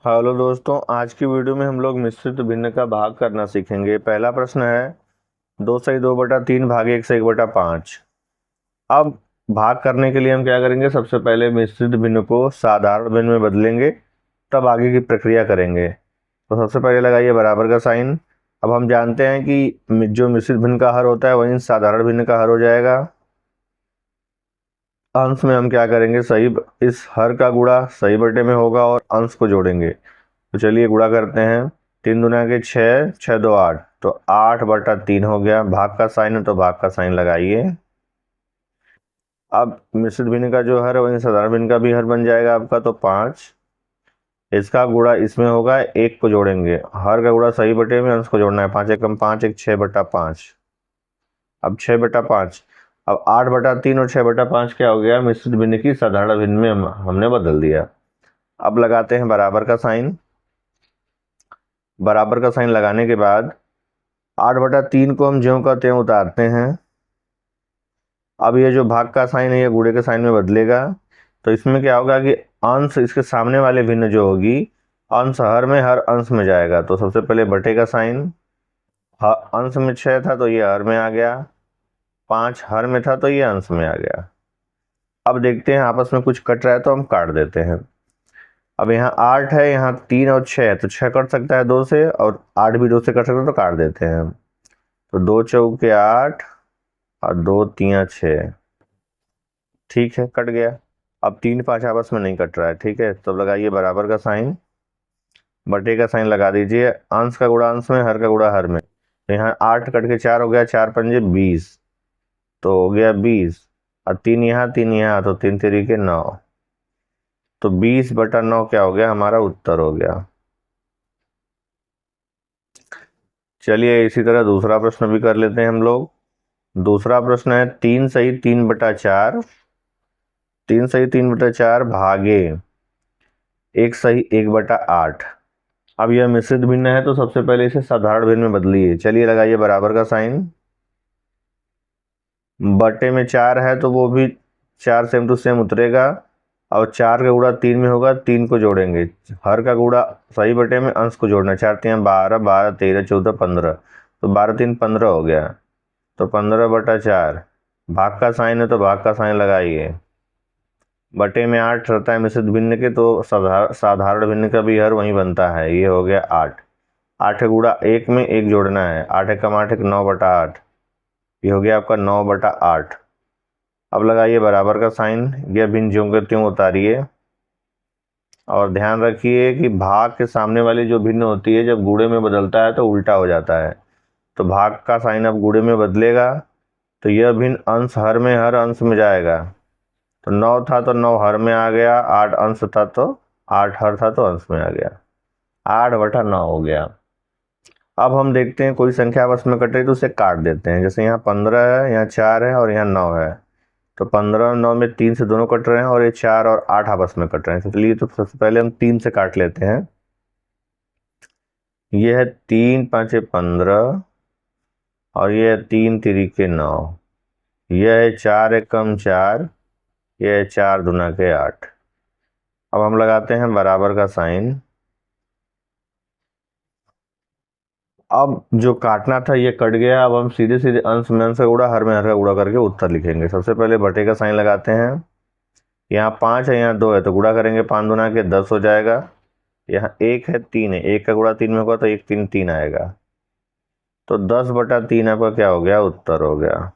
Hello दोस्तों, आज की वीडियो में हम लोग मिश्रित भिन्न का भाग करना सीखेंगे। पहला प्रश्न है 2/2/3 भागे 1/5। अब भाग करने के लिए हम क्या करेंगे, सबसे पहले मिश्रित भिन्न को साधारण भिन्न में बदलेंगे, तब आगे की प्रक्रिया करेंगे। तो सबसे पहले लगाइए बराबर का साइन। अब हम जानते हैं कि जो मिश्रित भिन्न का हर होता है वही साधारण भिन्न का हर हो जाएगा। अंश में हम क्या करेंगे, सही इस हर का गुणा सही बटे में होगा और अंश को जोड़ेंगे। तो चलिए गुणा करते हैं। 3 दूना के 6, 6 2 8, तो 8/3 हो गया। भाग का साइन है तो भाग का साइन लगाइए। अब मिश्रित भिन्न का जो हर है वही साधारण भिन्न का भी हर बन जाएगा आपका। तो 5, इसका गुणा इसमें होगा, 1 को जोड़ेंगे। हर का गुणा सही बटे में, अंश को जोड़ना है। 5 एकम 5, 1 6/5। अब 6/5। अब 8/3 और 6/5 क्या हो गया, मिश्रित भिन्न की साधारण भिन्न में हमने बदल दिया। अब लगाते हैं बराबर का साइन। बराबर का साइन लगाने के बाद 8/3 को हम ज्यों का त्यों उतारते हैं। अब ये जो भाग का साइन है ये गुणे के साइन में बदलेगा। तो इसमें क्या होगा कि अंश इसके सामने वाले भिन्न जो होगी, अंश हर में हर अंश में जाएगा। तो सबसे पहले बटे का साइन, अंश में 6 था तो ये हर में आ गया, 5 हर में था तो ये अंश में आ गया। अब देखते हैं आपस में कुछ कट रहा है तो हम काट देते हैं। अब यहाँ 8 है, यहाँ 3 और 6 है, तो 6 कट सकता है 2 से, और 8 भी 2 से कट सकता है, तो काट देते हैं। तो 2 चौके 8 और 2 तिया 6। ठीक है, कट गया। अब 3 5 आपस में नहीं कट रहा है, ठीक है। तो लगाइए बराबर का साइन, बटे का साइन लगा दीजिए। अंश का गुणा अंश में, हर का गुणा हर में। तो यहाँ 8 कट के 4 हो गया, 4 पंजे 20, तो हो गया 20। और 3 यहाँ 3 यहाँ, तो 3 तिरिके 9। तो 20/9 क्या हो गया, हमारा उत्तर हो गया। चलिए इसी तरह दूसरा प्रश्न भी कर लेते हैं हम लोग। दूसरा प्रश्न है 3 सही 3/4, 3 सही 3/4 भागे 1 सही 1/8। अब यह मिश्रित भिन्न है तो सबसे पहले इसे साधारण भिन्न में बदलिए। चलिए लगाइए बराबर का साइन। बटे में 4 है तो वो भी 4 सेम टू सेम उतरेगा, और 4 का गुणा 3 में होगा, 3 को जोड़ेंगे। हर का गुणा सही बटे में, अंश को जोड़ना। 4 3 12, 12 13 14 15, तो 12 3 15 हो गया। तो 15/4। भाग का साइन है तो भाग का साइन लगाइए। बटे में 8 रहता है मिश्रित भिन्न के, तो साधारण भिन्न का भी हर वही बनता है। ये हो गया 8। 8 का गुणा 1 में 1 जोड़ना है। 8 एकम 8 9/8। ये हो गया आपका 9/8। अब लगाइए बराबर का साइन। यह भिन्न ज्यों के त्यों उतारिए, और ध्यान रखिए कि भाग के सामने वाली जो भिन्न होती है जब गुणे में बदलता है तो उल्टा हो जाता है। तो भाग का साइन अब गुणे में बदलेगा, तो यह भिन्न अंश हर में हर अंश में जाएगा। तो 9 था तो 9 हर में आ गया, 8 अंश था तो 8 हर था तो अंश में आ गया। 8/9 हो गया। अब हम देखते हैं कोई संख्या आपस में कट रही तो उसे काट देते हैं। जैसे यहाँ 15 है, यहाँ 4 है और यहाँ 9 है। तो 15 और 9 में 3 से दोनों कट रहे हैं, और ये 4 और 8 आपस में कट रहे हैं। तो चलिए तो सबसे पहले हम 3 से काट लेते हैं। ये है 3 5 15, और ये है 3 तिरिके 9। यह है 4 एकम 4, यह है 4 दूना के 8। अब हम लगाते हैं बराबर का साइन। अब जो काटना था ये कट गया। अब हम सीधे सीधे अंश में अंश का गुणा, हर में हर का गुणा करके उत्तर लिखेंगे। सबसे पहले बटे का साइन लगाते हैं। यहाँ 5 है, यहाँ 2 है, तो गुणा करेंगे। 5 दूना के 10 हो जाएगा। यहाँ 1 है, 3 है, 1 का गुणा 3 में होगा तो 1 3 3 आएगा। तो 10/3 आपका क्या हो गया, उत्तर हो गया।